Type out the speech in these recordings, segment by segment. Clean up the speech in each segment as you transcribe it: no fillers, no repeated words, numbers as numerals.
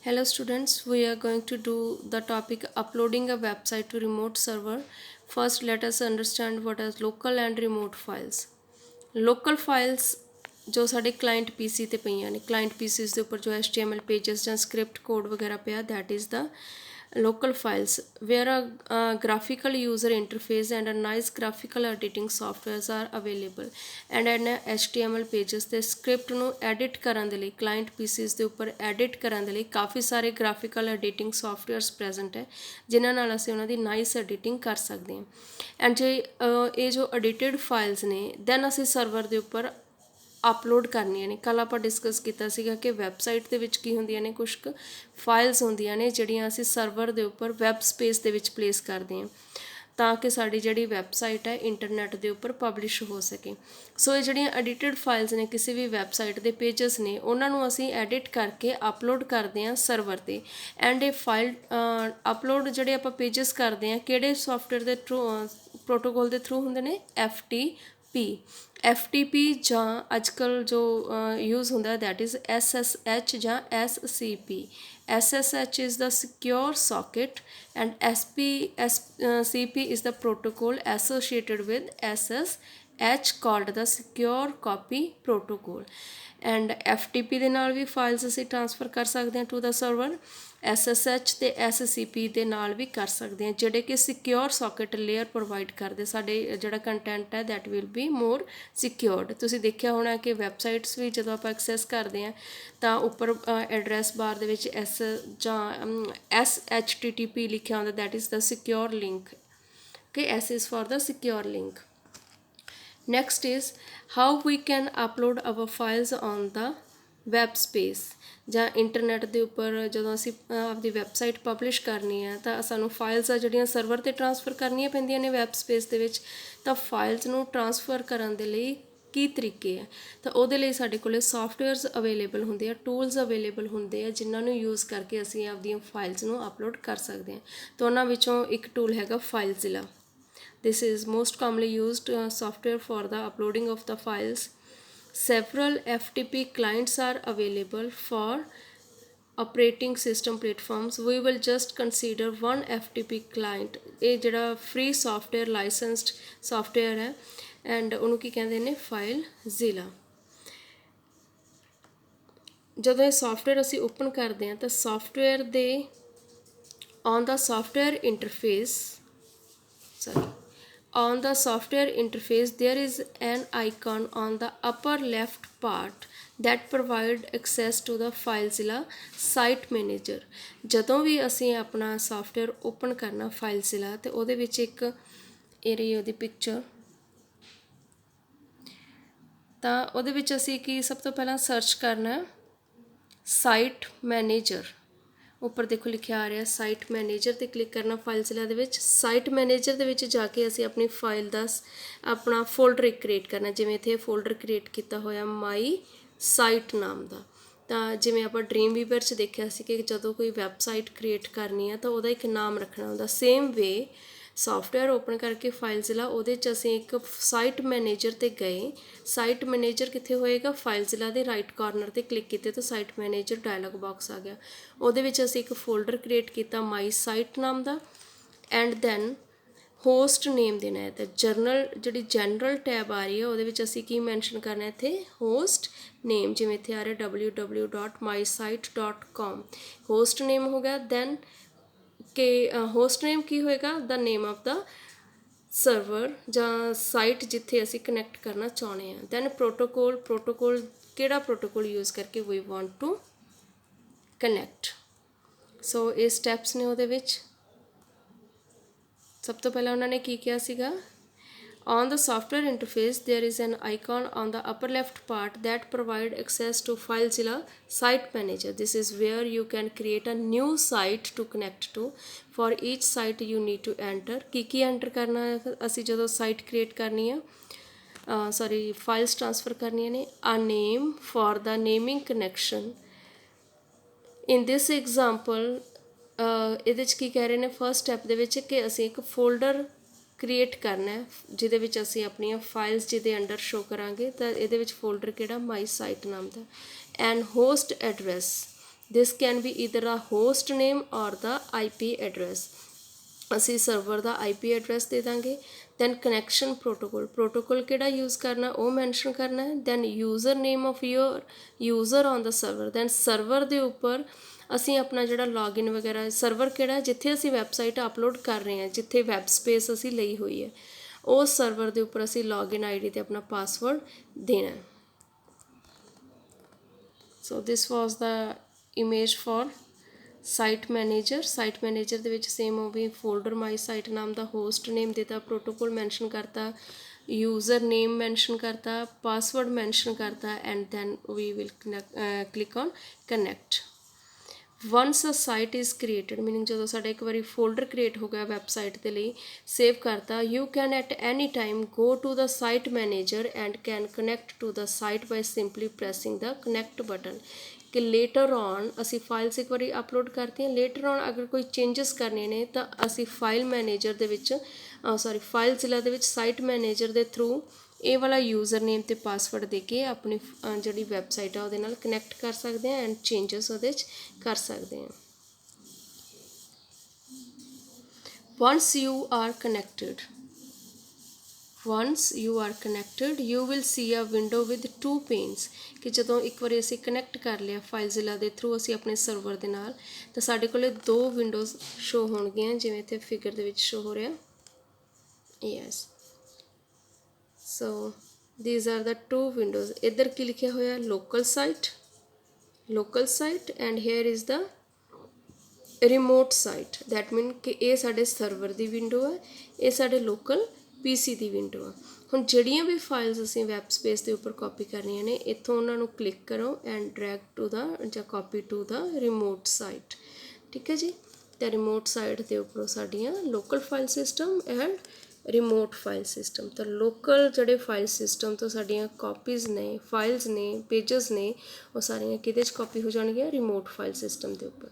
Hello students, we are going to do the topic uploading a website to remote server. First let us understand what are local and remote files. Local files जो ਸਾਡੇ client PC ਤੇ ਪਈਆਂ ਨੇ client PCs ਦੇ ਉੱਪਰ ਜੋ HTML pages ਜਾਂ script code ਵਗੈਰਾ ਪਿਆ that is the local files where a graphical user interface and a nice graphical editing softwares are available and an HTML pages ਤੇ script ਨੂੰ edit ਕਰਨ ਦੇ ਲਈ client PCs ਦੇ ਉੱਪਰ edit ਕਰਨ ਦੇ ਲਈ ਕਾਫੀ ਸਾਰੇ graphical editing softwares present ਹੈ ਜਿਨ੍ਹਾਂ ਨਾਲ ਅਸੀਂ ਉਹਨਾਂ ਦੀ nice editing ਕਰ ਸਕਦੇ ਹਾਂ and ਜੇ ਇਹ ਜੋ edited files ਨੇ then ਅਸੀਂ server ਦੇ ਉੱਪਰ अपलोड करनियां ने कल आप डिस्कस किया सीगा कि वैबसाइट दे विच की होंदियां ने कुछ फाइल्स होंदियां ने जिहड़ियां असीं सर्वर दे उपर web space they which place करदे हां ताकि साडी जिहड़ी वैबसाइट है इंटरनैट दे उपर पब्लिश हो सके सो ये जिहड़ियां एडिटेड फाइल्स ने किसी भी वैबसाइट दे पेजेस ने उन्हां नूं असीं एडिट करके अपलोड करदे हां सर्वर ते एंड ये फाइल अपलोड जिहड़े आपां पेजेस करदे हां किहड़े सॉफ्टवेयर दे थ्रू प्रोटोकॉल दे थ्रू हुंदे ने FTP ਜਾਂ ਅੱਜਕੱਲ ਜੋ यूज़ ਹੁੰਦਾ that is SSH ਜਾਂ SCP SSH is the secure socket and CP is the protocol associated with SSH called the secure copy protocol and FTP ਦੇ ਨਾਲ ਵੀ files ਅਸੀਂ transfer ਕਰ ਸਕਦੇ ਹਾਂ to the server SSH ਤੇ SCP ਦੇ ਨਾਲ ਵੀ ਕਰ ਸਕਦੇ ਹਾਂ ਜਿਹੜੇ ਕਿ ਸਿਕਿਉਰ ਸੌਕਟ ਲੇਅਰ ਪ੍ਰੋਵਾਈਡ ਕਰਦੇ ਸਾਡੇ ਜਿਹੜਾ ਕੰਟੈਂਟ ਹੈ that will be more secured ਤੁਸੀਂ ਦੇਖਿਆ ਹੋਣਾ ਕਿ ਵੈਬਸਾਈਟਸ ਵੀ ਜਦੋਂ ਆਪਾਂ ਐਕਸੈਸ ਕਰਦੇ ਹਾਂ ਤਾਂ ਉੱਪਰ ਐਡਰੈਸ ਬਾਰ ਦੇ ਵਿੱਚ S ਜਾਂ SHTTP ਲਿਖਿਆ ਹੁੰਦਾ that is the secure link okay S is for the secure link next is how we can upload our files on the web space ਜਾਂ ਇੰਟਰਨੈਟ ਦੇ ਉੱਪਰ ਜਦੋਂ ਅਸੀਂ ਆਪਦੀ ਵੈਬਸਾਈਟ ਪਬਲਿਸ਼ ਕਰਨੀ ਹੈ ਤਾਂ ਸਾਨੂੰ ਫਾਈਲਸ ਆ ਜਿਹੜੀਆਂ ਸਰਵਰ 'ਤੇ ਟ੍ਰਾਂਸਫਰ ਕਰਨੀਆਂ ਪੈਂਦੀਆਂ ਨੇ ਵੈਬ ਸਪੇਸ ਦੇ ਵਿੱਚ ਤਾਂ ਫਾਈਲਸ ਨੂੰ ਟ੍ਰਾਂਸਫਰ ਕਰਨ ਦੇ ਲਈ ਕੀ ਤਰੀਕੇ ਹੈ ਤਾਂ ਉਹਦੇ ਲਈ ਸਾਡੇ ਕੋਲ ਸੌਫਟਵੇਅਰਸ ਅਵੇਲੇਬਲ ਹੁੰਦੇ ਆ ਟੂਲਸ ਅਵੇਲੇਬਲ ਹੁੰਦੇ ਆ ਜਿਨ੍ਹਾਂ ਨੂੰ ਯੂਜ਼ ਕਰਕੇ ਅਸੀਂ ਆਪਦੀਆਂ ਫਾਈਲਸ ਨੂੰ ਅਪਲੋਡ ਕਰ ਸਕਦੇ ਹਾਂ ਤਾਂ ਉਹਨਾਂ ਵਿੱਚੋਂ ਇੱਕ ਟੂਲ ਹੈਗਾ FileZilla this is most commonly used software for the uploading of the files several FTP clients are available for operating system platforms we will just consider one FTP client ਇਹ ਜਿਹੜਾ free software licensed software ਹੈ and ਉਹਨੂੰ ਕੀ ਕਹਿੰਦੇ ਨੇ FileZilla ਜਦੋਂ ਇਹ software ਅਸੀਂ open ਕਰਦੇ ਹਾਂ ਤਾਂ software ਦੇ on the software interface On the software interface, there is an icon on the upper left part that provide access to the FileZilla site manager. ਜਦੋਂ ਵੀ ਅਸੀਂ ਆਪਣਾ software open ਕਰਨਾ FileZilla ਤੇ ਉਹਦੇ ਵਿੱਚ ਇੱਕ ਇਹ ਰਹੀ ਉਹਦੀ picture ਤਾਂ ਉਹਦੇ ਵਿੱਚ ਅਸੀਂ ਕੀ ਸਭ ਤੋਂ ਪਹਿਲਾਂ search ਕਰਨਾ site manager ਉੱਪਰ ਦੇਖੋ ਲਿਖਿਆ ਆ ਰਿਹਾ ਸਾਈਟ ਮੈਨੇਜਰ ਤੇ ਕਲਿੱਕ ਕਰਨਾ FileZilla ਦੇ ਵਿੱਚ ਸਾਈਟ ਮੈਨੇਜਰ ਦੇ ਵਿੱਚ ਜਾ ਕੇ ਅਸੀਂ ਆਪਣੀ ਫਾਈਲ ਦਾ ਆਪਣਾ ਫੋਲਡਰ ਕ੍ਰੀਏਟ ਕਰਨਾ ਜਿਵੇਂ ਇੱਥੇ ਫੋਲਡਰ ਕ੍ਰੀਏਟ ਕੀਤਾ ਹੋਇਆ ਮਾਈ ਸਾਈਟ ਨਾਮ ਦਾ ਤਾਂ ਜਿਵੇਂ ਆਪਾਂ ਡ੍ਰੀਮਵੀਵਰ 'ਚ ਦੇਖਿਆ ਸੀ ਕਿ ਜਦੋਂ ਕੋਈ ਵੈਬਸਾਈਟ ਕ੍ਰੀਏਟ ਕਰਨੀ ਹੈ ਤਾਂ ਉਹਦਾ ਇੱਕ ਨਾਮ ਰੱਖਣਾ ਹੁੰਦਾ ਸੇਮ ਵੇ ਸੌਫਟਵੇਅਰ ਓਪਨ ਕਰਕੇ FileZilla ਉਹਦੇ 'ਚ ਅਸੀਂ ਇੱਕ ਸਾਈਟ ਮੈਨੇਜਰ 'ਤੇ ਗਏ ਸਾਈਟ ਮੈਨੇਜਰ ਕਿੱਥੇ ਹੋਏਗਾ FileZilla ਦੇ ਰਾਈਟ ਕਾਰਨਰ 'ਤੇ ਕਲਿੱਕ ਕੀਤੇ ਤਾਂ ਸਾਈਟ ਮੈਨੇਜਰ ਡਾਇਲੌਗ ਬਾਕਸ ਆ ਗਿਆ ਉਹਦੇ ਵਿੱਚ ਅਸੀਂ ਇੱਕ ਫੋਲਡਰ ਕ੍ਰੀਏਟ ਕੀਤਾ ਮਾਈ ਸਾਈਟ ਨਾਮ ਦਾ ਐਂਡ ਦੈਨ ਹੋਸਟ ਨੇਮ ਦੇਣਾ ਹੈ ਤਾਂ ਜਿਹੜੀ ਜਨਰਲ ਟੈਬ ਆ ਰਹੀ ਹੈ ਉਹਦੇ ਵਿੱਚ ਅਸੀਂ ਕੀ ਮੈਂਸ਼ਨ ਕਰਨਾ ਇੱਥੇ ਹੋਸਟ ਨੇਮ ਜਿਵੇਂ ਇੱਥੇ ਆ ਰਿਹਾ www.mysite.com ਹੋਸਟ ਨੇਮ ਹੋ ਗਿਆ ਦੈਨ ਕਿ ਹੋਸਟ ਨੇਮ ਕੀ ਹੋਏਗਾ ਦਾ ਨੇਮ ਆਫ ਦਾ ਸਰਵਰ ਜਾਂ ਸਾਈਟ ਜਿੱਥੇ ਅਸੀਂ ਕਨੈਕਟ ਕਰਨਾ ਚਾਹੁੰਦੇ ਹਾਂ ਦੈਨ ਪ੍ਰੋਟੋਕੋਲ ਕਿਹੜਾ ਪ੍ਰੋਟੋਕੋਲ ਯੂਜ਼ ਕਰਕੇ ਵੀ ਵਾਂਟ ਟੂ ਕਨੈਕਟ ਸੋ ਇਹ ਸਟੈਪਸ ਨੇ ਉਹਦੇ ਵਿੱਚ ਸਭ ਤੋਂ ਪਹਿਲਾਂ ਉਹਨਾਂ ਨੇ ਕੀ ਕਿਹਾ ਸੀਗਾ On the software interface, there is an icon on the upper left part that provide access to FileZilla Site Manager. This is where you can create a new site to connect to. For each site you need to enter. Ki enter ਕਰਨਾ ਹੈ ਅਸੀਂ ਜਦੋਂ site create ਕਰਨੀ ਹੈ files transfer ਕਰਨੀਆਂ ਨੇ a name for the naming connection. In this example, ਇਹਦੇ 'ਚ ਕੀ ਕਹਿ ਰਹੇ ਨੇ ਫਸਟ ਸਟੈਪ ਦੇ ਵਿੱਚ ਕਿ ਅਸੀਂ ਇੱਕ ਫੋਲਡਰ ਕ੍ਰੀਏਟ ਕਰਨਾ ਹੈ ਜਿਹਦੇ ਵਿੱਚ ਅਸੀਂ ਆਪਣੀਆਂ ਫਾਈਲਸ ਜਿਹਦੇ ਅੰਡਰ ਸ਼ੋ ਕਰਾਂਗੇ ਤਾਂ ਇਹਦੇ ਵਿੱਚ ਫੋਲਡਰ ਕਿਹੜਾ ਮਾਈ ਸਾਈਟ ਨਾਮ ਦਾ and host address this can be either a host name or the IP address. ਅਸੀਂ ਸਰਵਰ ਦਾ IP ਐਡਰੈਸ ਦੇ ਦਾਂਗੇ। ਦੈਨ ਕਨੈਕਸ਼ਨ ਪ੍ਰੋਟੋਕੋਲ ਕਿਹੜਾ ਯੂਜ਼ ਕਰਨਾ ਉਹ ਮੈਂਸ਼ਨ ਕਰਨਾ ਹੈ। Then user name of your user on the server. Then server ਦੇ ਉੱਪਰ ਅਸੀਂ ਆਪਣਾ ਜਿਹੜਾ ਲੌਗਇਨ ਵਗੈਰਾ ਸਰਵਰ ਕਿਹੜਾ ਜਿੱਥੇ ਅਸੀਂ ਵੈਬਸਾਈਟ ਅਪਲੋਡ ਕਰ ਰਹੇ ਹਾਂ, ਜਿੱਥੇ ਵੈਬ ਸਪੇਸ ਅਸੀਂ ਲਈ ਹੋਈ ਹੈ, ਉਸ ਸਰਵਰ ਦੇ ਉੱਪਰ ਅਸੀਂ ਲੌਗਇਨ ID ਤੇ ਆਪਣਾ ਪਾਸਵਰਡ ਦੇਣਾ ਹੈ। ਸੋ ਦਿਸ ਵਾਜ਼ ਦਾ ਇਮੇਜ ਫॉर ਸਾਈਟ ਮੈਨੇਜਰ ਦੇ ਵਿੱਚ ਸੇਮ ਉਹ ਵੀ ਫੋਲਡਰ ਮਾਈ ਸਾਈਟ ਨਾਮ ਦਾ ਹੋਸਟ ਨੇਮ ਦਿੱਤਾ, ਪ੍ਰੋਟੋਕੋਲ ਮੈਂਸ਼ਨ ਕਰਤਾ, ਯੂਜ਼ਰ ਨੇਮ ਮੈਂਸ਼ਨ ਕਰਤਾ, ਪਾਸਵਰਡ ਮੈਂਸ਼ਨ ਕਰਤਾ, and then we will click on connect. Once a site is created meaning ਜਦੋਂ ਸਾਡਾ ਇੱਕ ਵਾਰੀ ਫੋਲਡਰ ਕ੍ਰੀਏਟ ਹੋ ਗਿਆ ਵੈਬਸਾਈਟ ਦੇ ਲਈ ਸੇਵ ਕਰਤਾ, you can at any time go to the site manager and can connect to the site by simply pressing the connect button. ਕਿ ਲੇਟਰ ਔਨ ਅਸੀਂ ਫਾਈਲਸ ਇੱਕ ਵਾਰੀ ਅਪਲੋਡ ਕਰਤੀਆਂ, ਲੇਟਰ ਔਨ ਅਗਰ ਕੋਈ ਚੇਂਜਸ ਕਰਨੇ ਨੇ ਤਾਂ ਅਸੀਂ ਫਾਈਲ ਮੈਨੇਜਰ ਦੇ ਵਿੱਚ ਫਾਈਲਜ਼ਿਲਾ ਦੇ ਵਿੱਚ ਸਾਈਟ ਮੈਨੇਜਰ ਦੇ ਥਰੂ ਇਹ ਵਾਲਾ ਯੂਜ਼ਰ ਨੇਮ ਅਤੇ ਪਾਸਵਰਡ ਦੇ ਕੇ ਆਪਣੀ ਜਿਹੜੀ ਵੈਬਸਾਈਟ ਆ ਉਹਦੇ ਨਾਲ ਕਨੈਕਟ ਕਰ ਸਕਦੇ ਹਾਂ ਐਂਡ ਚੇਂਜਸ ਉਹਦੇ 'ਚ ਕਰ ਸਕਦੇ ਹਾਂ। once you are connected you will see a window with two panes ਕਿ ਜਦੋਂ ਇੱਕ ਵਾਰੀ ਅਸੀਂ ਕਨੈਕਟ ਕਰ ਲਿਆ ਫਾਈਲਜ਼ਿਲਾ ਦੇ ਥਰੂ ਅਸੀਂ ਆਪਣੇ ਸਰਵਰ ਦੇ ਨਾਲ ਤਾਂ ਸਾਡੇ ਕੋਲ ਦੋ ਵਿੰਡੋਜ਼ ਸ਼ੋ ਹੋਣਗੀਆਂ ਜਿਵੇਂ ਇੱਥੇ ਫਿਗਰ ਦੇ ਵਿੱਚ ਸ਼ੋ ਹੋ ਰਿਹਾ। Yes, so these are the two windows। ਇੱਧਰ ਕੀ ਲਿਖਿਆ ਹੋਇਆ local site and here is the remote site। that mean ਕਿ ਇਹ ਸਾਡੇ ਸਰਵਰ ਦੀ ਵਿੰਡੋ ਹੈ, ਇਹ ਸਾਡੇ ਲੋਕਲ PC ਦੀ ਵਿੰਡੋ ਆ। ਹੁਣ ਜਿਹੜੀਆਂ ਵੀ ਫਾਈਲਸ ਅਸੀਂ ਵੈਬ ਸਪੇਸ ਦੇ ਉੱਪਰ ਕਾਪੀ ਕਰਨੀਆਂ ਨੇ ਇੱਥੋਂ ਉਹਨਾਂ ਨੂੰ ਕਲਿੱਕ ਕਰੋ ਐਂਡ ਡਰੈਗ ਟੂ ਦਾ ਜਾਂ copy to the remote site. ਠੀਕ ਹੈ ਜੀ, ਤੇ ਰਿਮੋਟ ਸਾਈਟ ਦੇ ਉੱਪਰੋਂ ਸਾਡੀਆਂ local file system and remote file system. ਤਾਂ ਲੋਕਲ ਜਿਹੜੇ ਫਾਈਲ ਸਿਸਟਮ ਤੋਂ ਸਾਡੀਆਂ ਕਾਪੀਜ਼ ਨੇ, ਫਾਈਲਸ ਨੇ, ਪੇਜਸ ਨੇ, ਉਹ ਸਾਰੀਆਂ ਕਿਹਦੇ 'ਚ ਕਾਪੀ ਹੋ ਜਾਣਗੀਆਂ? ਰਿਮੋਟ ਫਾਈਲ ਸਿਸਟਮ ਦੇ ਉੱਪਰ।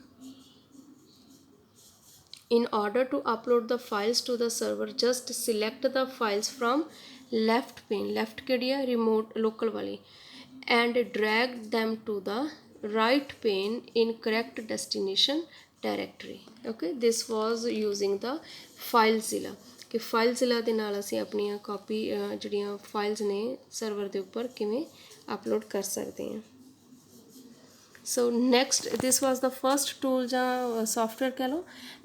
In order to upload the files to the server, just select the files from left pane, left ਕਿਹੜੀ ਹੈ? remote local ਵਾਲੀ, and drag them to the right pane in correct destination directory। okay, this was using the FileZilla ਕਿ FileZilla ਦੇ ਨਾਲ ਅਸੀਂ ਆਪਣੀਆਂ copy ਜਿਹੜੀਆਂ files ਨੇ ਸਰਵਰ ਦੇ ਉੱਪਰ ਕਿਵੇਂ ਅਪਲੋਡ ਕਰ ਸਕਦੇ ਹਾਂ। So next, this was the first tool ja software keh lo,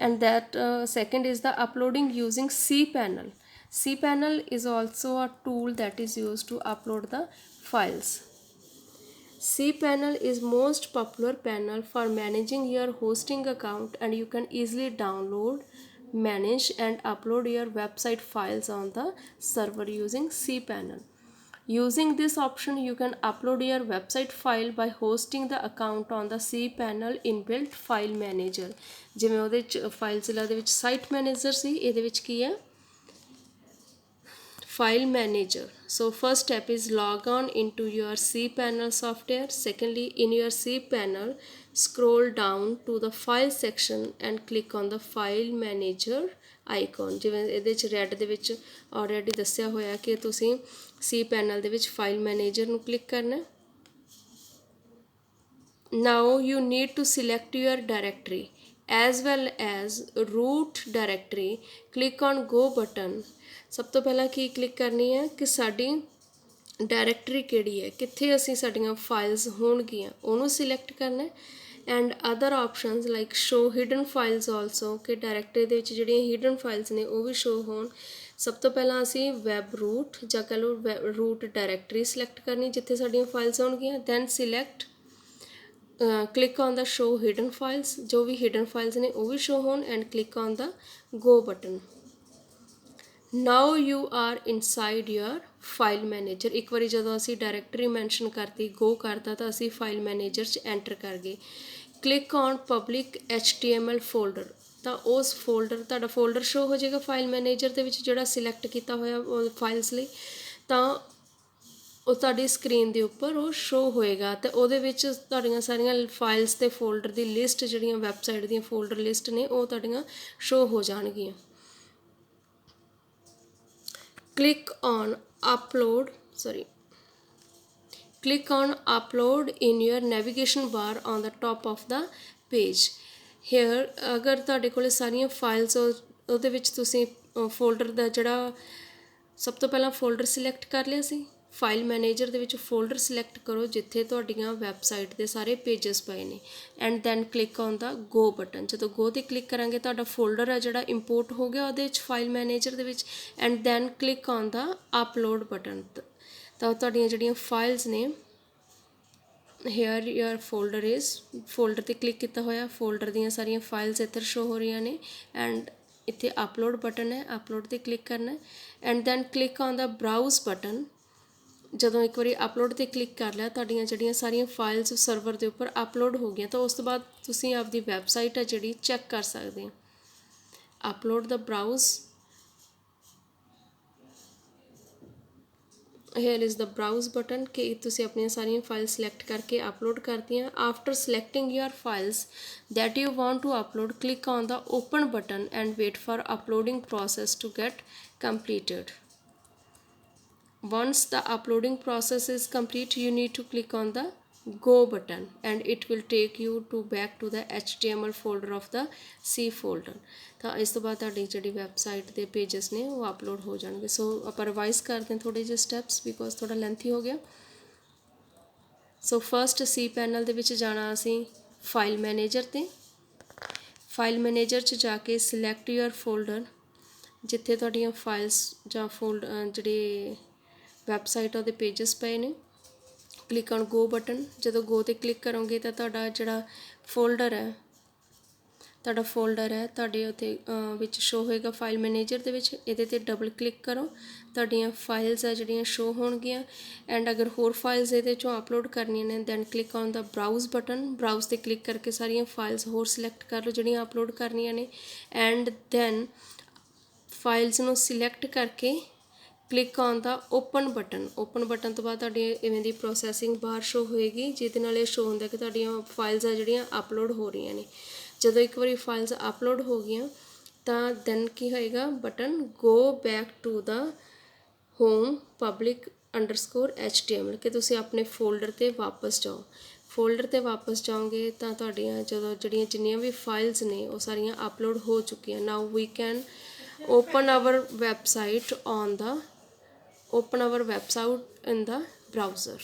and that second is the uploading using cPanel। cPanel is also a tool that is used to upload the files। cPanel is most popular panel for managing your hosting account, and you can easily download, manage and upload your website files on the server using cPanel। Using this option, you can upload your website file by hosting the account on the cPanel inbuilt file manager। ਜਿਵੇਂ ਉਹਦੇ ਵਿੱਚ ਫਾਈਲਜ਼ਿਲਾ ਦੇ ਵਿੱਚ site manager ਸੀ, ਇਹਦੇ ਵਿੱਚ ਕੀ ਹੈ? file manager। so first step is log on into your cPanel software। secondly, in your cPanel, scroll down to the file section and click on the file manager icon। ਜਿਵੇਂ ਇਹਦੇ ਵਿੱਚ red ਦੇ ਵਿੱਚ already ਦੱਸਿਆ ਹੋਇਆ ਕਿ ਤੁਸੀਂ cPanel ਦੇ ਵਿੱਚ ਫਾਈਲ ਮੈਨੇਜਰ ਨੂੰ ਕਲਿੱਕ ਕਰਨਾ। now you need to select your directory as well as root directory। click on go button। ਸਭ ਤੋਂ ਪਹਿਲਾਂ ਕੀ ਕਲਿੱਕ ਕਰਨੀ ਹੈ ਕਿ ਸਾਡੀ ਡਾਇਰੈਕਟਰੀ ਕਿਹੜੀ ਹੈ, ਕਿੱਥੇ ਅਸੀਂ ਸਾਡੀਆਂ ਫਾਈਲਸ ਹੋਣਗੀਆਂ ਉਹਨੂੰ ਸਿਲੈਕਟ ਕਰਨਾ ਹੈ। And other options like show hidden files also ਕਿ ਡਾਇਰੈਕਟਰੀ ਦੇ ਵਿੱਚ ਜਿਹੜੀਆਂ ਹਿਡਨ ਫਾਈਲਸ ਨੇ ਉਹ ਵੀ ਸ਼ੋ ਹੋਣ। ਸਭ ਤੋਂ ਪਹਿਲਾਂ ਅਸੀਂ ਵੈਬ ਰੂਟ ਜਾਂ ਕਹਿ ਲਓ ਰੂਟ ਡਾਇਰੈਕਟਰੀ ਸਿਲੈਕਟ ਕਰਨੀ ਜਿੱਥੇ ਸਾਡੀਆਂ ਫਾਈਲਸ ਹੋਣਗੀਆਂ। Then select click on the show hidden files, ਜੋ ਵੀ hidden files ਨੇ ਉਹ ਵੀ show ਹੋਣ, and click on the go button। now you are inside your file manager। ਇੱਕ ਵਾਰੀ ਜਦੋਂ ਅਸੀਂ ਡਾਇਰੈਕਟਰੀ ਮੈਂਸ਼ਨ ਕਰਤੀ, go ਕਰਤਾ ਤਾਂ ਅਸੀਂ ਫਾਈਲ ਮੈਨੇਜਰ 'ਚ ਐਂਟਰ ਕਰ ਗਏ। click on public HTML folder, ਤਾਂ ਉਸ ਫੋਲਡਰ ਤੁਹਾਡਾ ਫੋਲਡਰ ਸ਼ੋ ਹੋ ਜਾਏਗਾ ਫਾਈਲ ਮੈਨੇਜਰ ਦੇ ਵਿੱਚ ਜਿਹੜਾ ਸਿਲੈਕਟ ਕੀਤਾ ਹੋਇਆ ਫਾਈਲਸ ਲਈ। ਤਾਂ ਉਹ ਤੁਹਾਡੀ ਸਕਰੀਨ ਦੇ ਉੱਪਰ ਉਹ ਸ਼ੋ ਹੋਏਗਾ ਅਤੇ ਉਹਦੇ ਵਿੱਚ ਤੁਹਾਡੀਆਂ ਸਾਰੀਆਂ ਫਾਈਲਸ ਅਤੇ ਫੋਲਡਰ ਦੀ ਲਿਸਟ ਜਿਹੜੀਆਂ ਵੈਬਸਾਈਟ ਦੀਆਂ ਫੋਲਡਰ ਲਿਸਟ ਨੇ ਉਹ ਤੁਹਾਡੀਆਂ ਸ਼ੋ ਹੋ ਜਾਣਗੀਆਂ। click click on upload in your navigation bar on the top of the page. Here अगर ਤੁਹਾਡੇ ਕੋਲ ਸਾਰੀਆਂ files ਉਹਦੇ ਵਿੱਚ ਤੁਸੀਂ folder ਦਾ ਜਿਹੜਾ ਸਭ ਤੋਂ ਪਹਿਲਾਂ folder select ਕਰ ਲਿਆ ਸੀ। ਫਾਈਲ ਮੈਨੇਜਰ ਦੇ ਵਿੱਚ ਫੋਲਡਰ ਸਿਲੈਕਟ ਕਰੋ ਜਿੱਥੇ ਤੁਹਾਡੀਆਂ ਵੈਬਸਾਈਟ ਦੇ ਸਾਰੇ ਪੇਜਸ ਪਏ ਨੇ and then click on the go button. ਜਦੋਂ ਗੋ 'ਤੇ ਕਲਿੱਕ ਕਰਾਂਗੇ ਤੁਹਾਡਾ ਫੋਲਡਰ ਹੈ ਜਿਹੜਾ ਇੰਪੋਰਟ ਹੋ ਗਿਆ ਉਹਦੇ ਵਿੱਚ ਫਾਈਲ ਮੈਨੇਜਰ ਦੇ ਵਿੱਚ and then click on the upload button. ਤਾਂ ਤੁਹਾਡੀਆਂ ਜਿਹੜੀਆਂ ਫਾਈਲਸ ਨੇ here your folder is folder 'ਤੇ ਕਲਿੱਕ ਕੀਤਾ ਹੋਇਆ ਫੋਲਡਰ ਦੀਆਂ ਸਾਰੀਆਂ ਫਾਈਲਸ ਇੱਧਰ ਸ਼ੋ ਹੋ ਰਹੀਆਂ ਨੇ ਐਂਡ ਇੱਥੇ ਅਪਲੋਡ ਬਟਨ ਹੈ ਅਪਲੋਡ 'ਤੇ ਕਲਿੱਕ ਕਰਨਾ and then click on the browse button. ਜਦੋਂ ਇੱਕ ਵਾਰੀ ਅਪਲੋਡ 'ਤੇ ਕਲਿੱਕ ਕਰ ਲਿਆ ਤੁਹਾਡੀਆਂ ਜਿਹੜੀਆਂ ਸਾਰੀਆਂ ਫਾਈਲਸ ਸਰਵਰ ਦੇ ਉੱਪਰ ਅਪਲੋਡ ਹੋ ਗਈਆਂ ਤਾਂ ਉਸ ਤੋਂ ਬਾਅਦ ਤੁਸੀਂ ਆਪਦੀ ਵੈਬਸਾਈਟ ਹੈ ਜਿਹੜੀ ਚੈੱਕ ਕਰ ਸਕਦੇ ਹੋ। ਅਪਲੋਡ ਦਾ browse here is the browse button कि तुसी अपनी सारी फाइल select करके upload करती हैं। after selecting your files that you want to upload click on the open button and wait for uploading process to get completed. Once the uploading process is complete you need to click on the go button and it will take you to back to the HTML folder of the C folder। ਤਾਂ ਇਸ ਤੋਂ ਬਾਅਦ ਤੁਹਾਡੀ ਜਿਹੜੀ website ਦੇ pages ਨੇ ਉਹ upload ਹੋ ਜਾਣਗੇ। ਸੋ ਆਪਾਂ ਰਿਵਾਈਜ਼ ਕਰਦੇ ਹਾਂ ਥੋੜ੍ਹੇ ਜਿਹੇ ਸਟੈਪਸ ਬਿਕੋਜ਼ ਥੋੜ੍ਹਾ ਲੈਂਥੀ ਹੋ ਗਿਆ। ਸੋ ਫਸਟ ਸੀ ਪੈਨਲ ਦੇ ਵਿੱਚ ਜਾਣਾ ਅਸੀਂ ਫਾਈਲ ਮੈਨੇਜਰ 'ਤੇ ਫਾਈਲ ਮੈਨੇਜਰ 'ਚ ਜਾ ਕੇ ਸਿਲੈਕਟ ਯੂਅਰ ਫੋਲਡਰ ਜਿੱਥੇ ਤੁਹਾਡੀਆਂ ਫਾਈਲਸ ਜਾਂ ਜਿਹੜੇ ਵੈਬਸਾਈਟ ਉਹਦੇ ਪੇਜਸ ਪਏ ਨੇ ਕਲਿੱਕ ਔਨ ਗੋ ਬਟਨ। ਜਦੋਂ ਗੋ 'ਤੇ ਕਲਿੱਕ ਕਰੋਗੇ ਤਾਂ ਤੁਹਾਡਾ ਜਿਹੜਾ ਫੋਲਡਰ ਹੈ ਤੁਹਾਡੇ ਉੱਥੇ ਵਿੱਚ ਸ਼ੋ ਹੋਏਗਾ ਫਾਈਲ ਮੈਨੇਜਰ ਦੇ ਵਿੱਚ ਇਹਦੇ 'ਤੇ ਡਬਲ ਕਲਿੱਕ ਕਰੋ ਤੁਹਾਡੀਆਂ ਫਾਈਲਸ ਆ ਜਿਹੜੀਆਂ ਸ਼ੋ ਹੋਣਗੀਆਂ ਐਂਡ ਅਗਰ ਹੋਰ ਫਾਈਲਸ ਇਹਦੇ 'ਚੋਂ ਅਪਲੋਡ ਕਰਨੀਆਂ ਨੇ then click on the browse button. Browse 'ਤੇ ਕਲਿੱਕ ਕਰਕੇ ਸਾਰੀਆਂ ਫਾਈਲਸ ਹੋਰ ਸਿਲੈਕਟ ਕਰ ਲਓ ਜਿਹੜੀਆਂ ਅਪਲੋਡ ਕਰਨੀਆਂ ਨੇ ਐਂਡ ਦੈਨ ਫਾਈਲਸ ਨੂੰ ਸਿਲੈਕਟ ਕਰਕੇ click on the open button. Open button ਤੋਂ ਬਾਅਦ ਤੁਹਾਡੀ ਇਵੇਂ ਦੀ ਪ੍ਰੋਸੈਸਿੰਗ ਬਾਹਰ ਸ਼ੋ ਹੋਏਗੀ ਜਿਹਦੇ ਨਾਲ ਇਹ ਸ਼ੋ ਹੁੰਦਾ ਕਿ ਤੁਹਾਡੀਆਂ ਫਾਈਲਸ ਆ ਜਿਹੜੀਆਂ ਅਪਲੋਡ ਹੋ ਰਹੀਆਂ ਨੇ। ਜਦੋਂ ਇੱਕ ਵਾਰੀ ਫਾਈਲਸ ਅਪਲੋਡ ਹੋ ਗਈਆਂ ਤਾਂ ਦੈਨ ਕੀ ਹੋਏਗਾ button go back to the home public _HTML ਕਿ ਤੁਸੀਂ ਆਪਣੇ ਫੋਲਡਰ 'ਤੇ ਵਾਪਸ ਜਾਓ। ਫੋਲਡਰ 'ਤੇ ਵਾਪਸ ਜਾਓਗੇ ਤਾਂ ਤੁਹਾਡੀਆਂ ਜਿਹੜੀਆਂ ਜਿੰਨੀਆਂ ਵੀ ਫਾਈਲਸ ਨੇ ਉਹ ਸਾਰੀਆਂ ਅਪਲੋਡ ਹੋ ਚੁੱਕੀਆਂ। Now we can open our website in the browser।